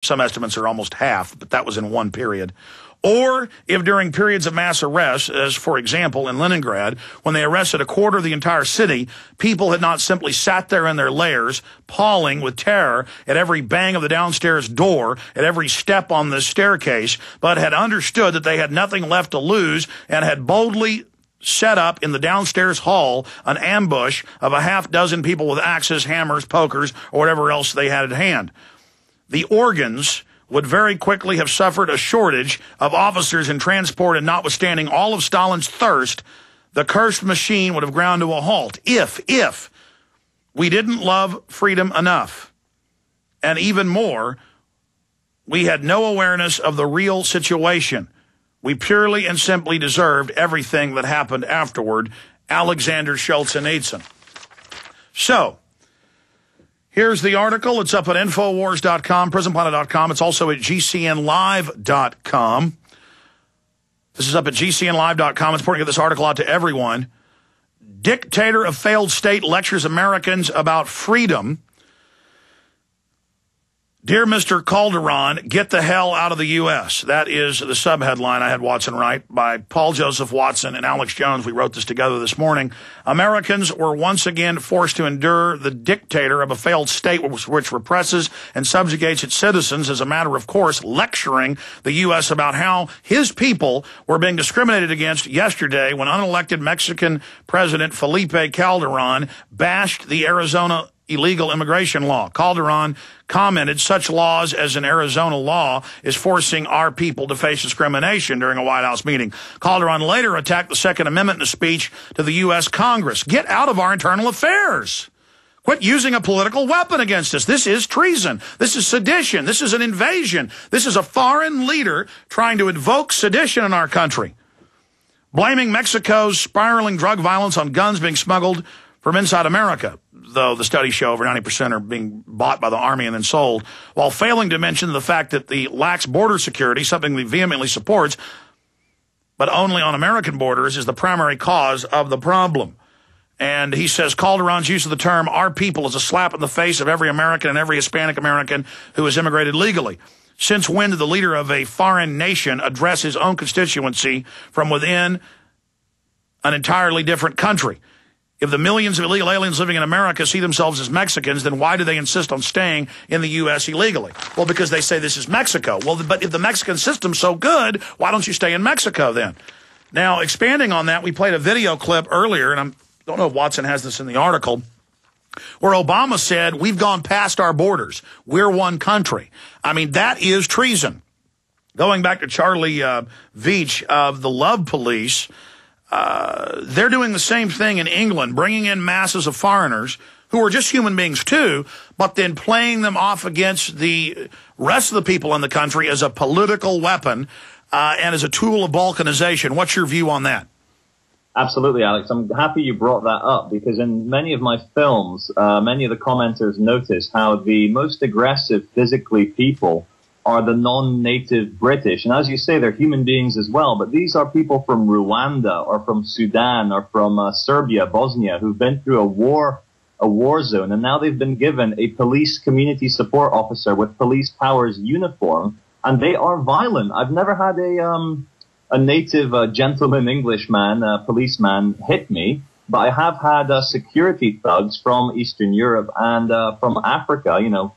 Some estimates are almost half, but that was in one period. Or if during periods of mass arrests, as for example in Leningrad, when they arrested a quarter of the entire city, people had not simply sat there in their lairs, pawing with terror at every bang of the downstairs door, at every step on the staircase, but had understood that they had nothing left to lose and had boldly set up in the downstairs hall an ambush of a half dozen people with axes, hammers, pokers, or whatever else they had at hand. The organs would very quickly have suffered a shortage of officers in transport, and notwithstanding all of Stalin's thirst, the cursed machine would have ground to a halt if we didn't love freedom enough. And even more, we had no awareness of the real situation. We purely and simply deserved everything that happened afterward. Alexander Solzhenitsyn. So, here's the article. It's up at Infowars.com, PrisonPlanet.com. It's also at GCNLive.com. This is up at GCNLive.com. It's important to get this article out to everyone. Dictator of failed state lectures Americans about freedom. Dear Mr. Calderon, get the hell out of the U.S. That is the subheadline I had Watson write by Paul Joseph Watson and Alex Jones. We wrote this together this morning. Americans were once again forced to endure the dictator of a failed state which represses and subjugates its citizens as a matter of course, lecturing the U.S. about how his people were being discriminated against yesterday when unelected Mexican President Felipe Calderon bashed the Arizona illegal immigration law. Calderon commented, such laws as an Arizona law is forcing our people to face discrimination during a White House meeting. Calderon later attacked the Second Amendment in a speech to the U.S. Congress. Get out of our internal affairs. Quit using a political weapon against us. This is treason. This is sedition. This is an invasion. This is a foreign leader trying to invoke sedition in our country. Blaming Mexico's spiraling drug violence on guns being smuggled from inside America, though the studies show over 90% are being bought by the Army and then sold, while failing to mention the fact that the lax border security, something he vehemently supports, but only on American borders, is the primary cause of the problem. And he says Calderon's use of the term our people is a slap in the face of every American and every Hispanic American who has immigrated legally. Since when did the leader of a foreign nation address his own constituency from within an entirely different country? If the millions of illegal aliens living in America see themselves as Mexicans, then why do they insist on staying in the U.S. illegally? Well, because they say this is Mexico. Well, but if the Mexican system's so good, why don't you stay in Mexico then? Now, expanding on that, we played a video clip earlier, and I don't know if Watson has this in the article, where Obama said, we've gone past our borders. We're one country. I mean, that is treason. Going back to Charlie Veitch of the Love Police, they're doing the same thing in England, bringing in masses of foreigners who are just human beings too, but then playing them off against the rest of the people in the country as a political weapon and as a tool of balkanization. What's your view on that? Absolutely, Alex. I'm happy you brought that up because in many of my films, many of the commenters notice how the most aggressive physically people are the non-native British. And as you say, they're human beings as well. But these are people from Rwanda or from Sudan or from Serbia, Bosnia, who've been through a war zone. And now they've been given a police community support officer with police powers uniform. And they are violent. I've never had a native gentleman Englishman, policeman hit me. But I have had security thugs from Eastern Europe and from Africa, you know,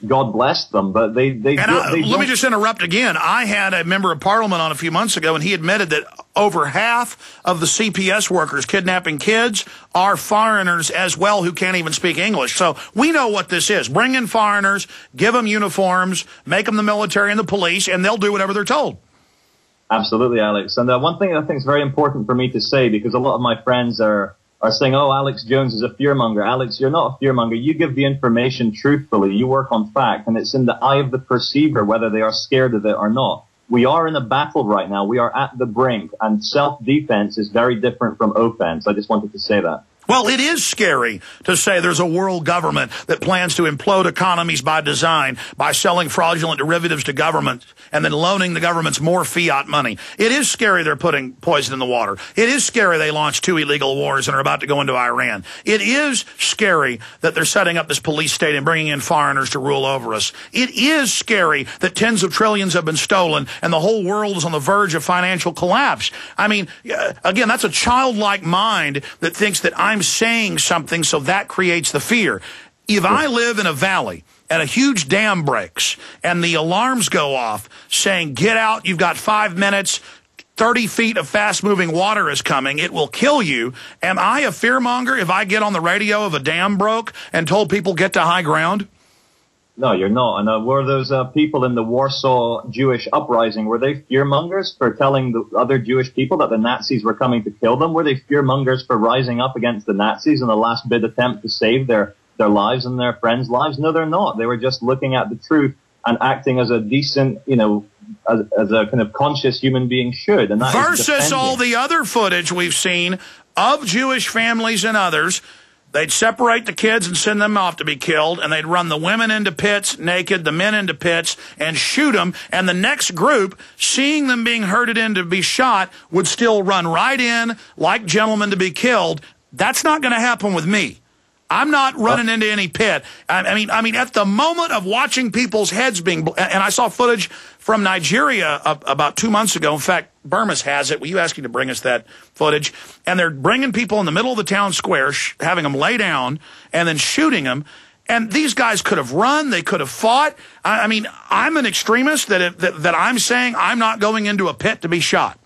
God bless them, but let me just interrupt again. I had a member of parliament on a few months ago, and he admitted that over half of the CPS workers kidnapping kids are foreigners as well who can't even speak English. So we know what this is. Bring in foreigners, give them uniforms, make them the military and the police, and they'll do whatever they're told. Absolutely, Alex. And one thing I think is very important for me to say, because a lot of my friends are saying, oh, Alex Jones is a fearmonger. Alex, you're not a fearmonger. You give the information truthfully. You work on fact, and it's in the eye of the perceiver whether they are scared of it or not. We are in a battle right now. We are at the brink, and self-defense is very different from offense. I just wanted to say that. Well, it is scary to say there's a world government that plans to implode economies by design by selling fraudulent derivatives to governments and then loaning the governments more fiat money. It is scary they're putting poison in the water. It is scary they launched 2 illegal wars and are about to go into Iran. It is scary that they're setting up this police state and bringing in foreigners to rule over us. It is scary that tens of trillions have been stolen and the whole world is on the verge of financial collapse. I mean, again, that's a childlike mind that thinks that I'm saying something, so that creates the fear. If I live in a valley and a huge dam breaks and the alarms go off saying, get out, you've got 5 minutes, 30 feet of fast-moving water is coming, it will kill you. Am I a fearmonger if I get on the radio of a dam broke and told people get to high ground? No, you're not. And were those people in the Warsaw Jewish uprising, were they fearmongers for telling the other Jewish people that the Nazis were coming to kill them? Were they fearmongers for rising up against the Nazis in the last bid attempt to save their lives and their friends' lives? No, they're not. They were just looking at the truth and acting as a decent, you know, as a kind of conscious human being should. And that versus all the other footage we've seen of Jewish families and others. They'd separate the kids and send them off to be killed, and they'd run the women into pits naked, the men into pits, and shoot them. And the next group, seeing them being herded in to be shot, would still run right in like gentlemen to be killed. That's not going to happen with me. I'm not running into any pit. I mean, at the moment of watching people's heads being, and I saw footage from Nigeria about 2 months ago. In fact, Burmis has it. Will you ask him to bring us that footage? And they're bringing people in the middle of the town square, having them lay down, and then shooting them. And these guys could have run. They could have fought. I mean, I'm an extremist that I'm saying I'm not going into a pit to be shot.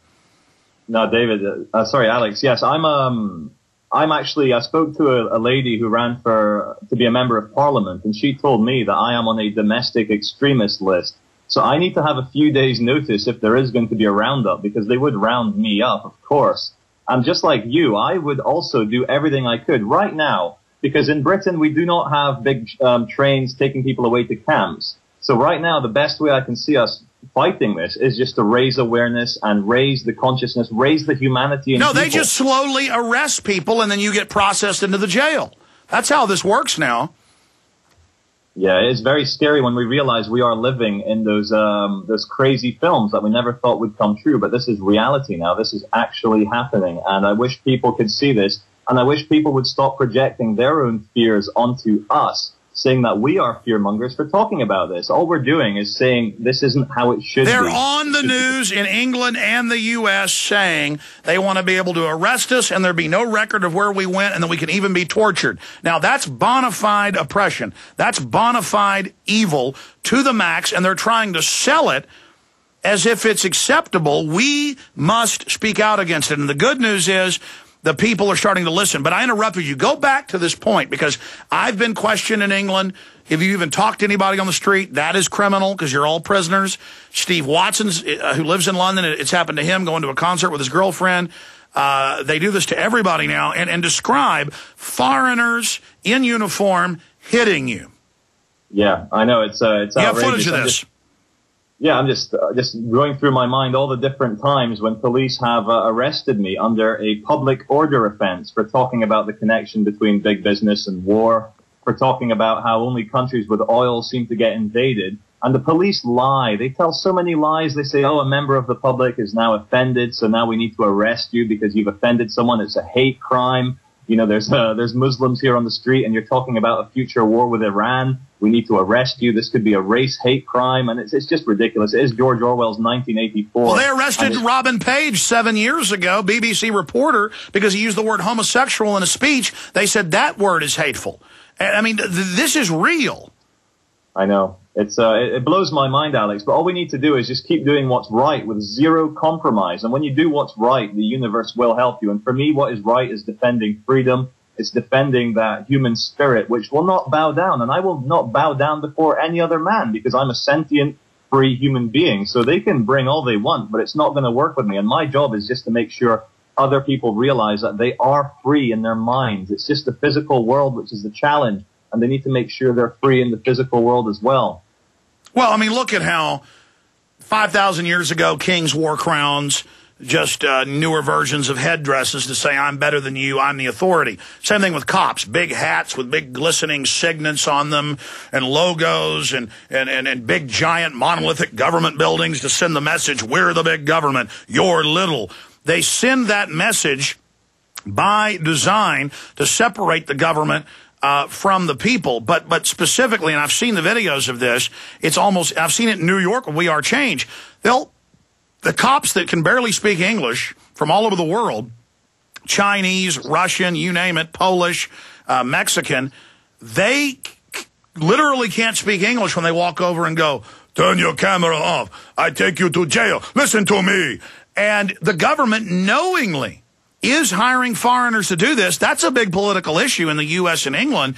No, David. Sorry, Alex. Yes, I'm actually, I spoke to a lady who ran to be a member of parliament, and she told me that I am on a domestic extremist list. So I need to have a few days notice if there is going to be a roundup, because they would round me up, of course. And just like you, I would also do everything I could right now, because in Britain we do not have big trains taking people away to camps. So right now the best way I can see us fighting this is just to raise awareness and raise the consciousness, raise the humanity in people. No, they just slowly arrest people and then you get processed into the jail. That's how this works now. Yeah, it's very scary when we realize we are living in those crazy films that we never thought would come true. But this is reality now. This is actually happening. And I wish people could see this. And I wish people would stop projecting their own fears onto us, saying that we are fearmongers for talking about this. All we're doing is saying this isn't how it should be. They're on the news in England and the U.S. saying they want to be able to arrest us and there be no record of where we went and that we can even be tortured. Now, that's bona fide oppression. That's bona fide evil to the max, and they're trying to sell it as if it's acceptable. We must speak out against it. And the good news is the people are starting to listen. But I interrupted you. Go back to this point, because I've been questioned in England. If you even talk to anybody on the street, that is criminal because you're all prisoners. Steve Watson's, who lives in London, it's happened to him going to a concert with his girlfriend. They do this to everybody now and describe foreigners in uniform hitting you. Yeah, I know. It's outrageous. You have footage of this. I'm just going through my mind all the different times when police have arrested me under a public order offense for talking about the connection between big business and war, for talking about how only countries with oil seem to get invaded. And the police lie. They tell so many lies. They say, oh, a member of the public is now offended, so now we need to arrest you because you've offended someone. It's a hate crime. You know, there's Muslims here on the street and you're talking about a future war with Iran. We need to arrest you. This could be a race hate crime. And it's just ridiculous. It is George Orwell's 1984. Well, they arrested Robin Page 7 years ago, BBC reporter, because he used the word homosexual in a speech. They said that word is hateful. I mean, this is real. I know. It blows my mind, Alex, but all we need to do is just keep doing what's right with zero compromise. And when you do what's right, the universe will help you. And for me, what is right is defending freedom. It's defending that human spirit, which will not bow down. And I will not bow down before any other man because I'm a sentient, free human being. So they can bring all they want, but it's not going to work with me. And my job is just to make sure other people realize that they are free in their minds. It's just the physical world, which is the challenge. And they need to make sure they're free in the physical world as well. Well, I mean, look at how 5,000 years ago, kings wore crowns. just newer versions of headdresses to say, I'm better than you, I'm the authority. Same thing with cops, big hats with big glistening signets on them and logos and big giant monolithic government buildings to send the message, we're the big government, you're little. They send that message by design to separate the government from the people, but specifically, and I've seen the videos of this, I've seen it in New York with We Are Change. The cops that can barely speak English from all over the world, Chinese, Russian, you name it, Polish, Mexican, they literally can't speak English when they walk over and go, turn your camera off, I take you to jail, listen to me. And the government knowingly is hiring foreigners to do this. That's a big political issue in the U.S. and England.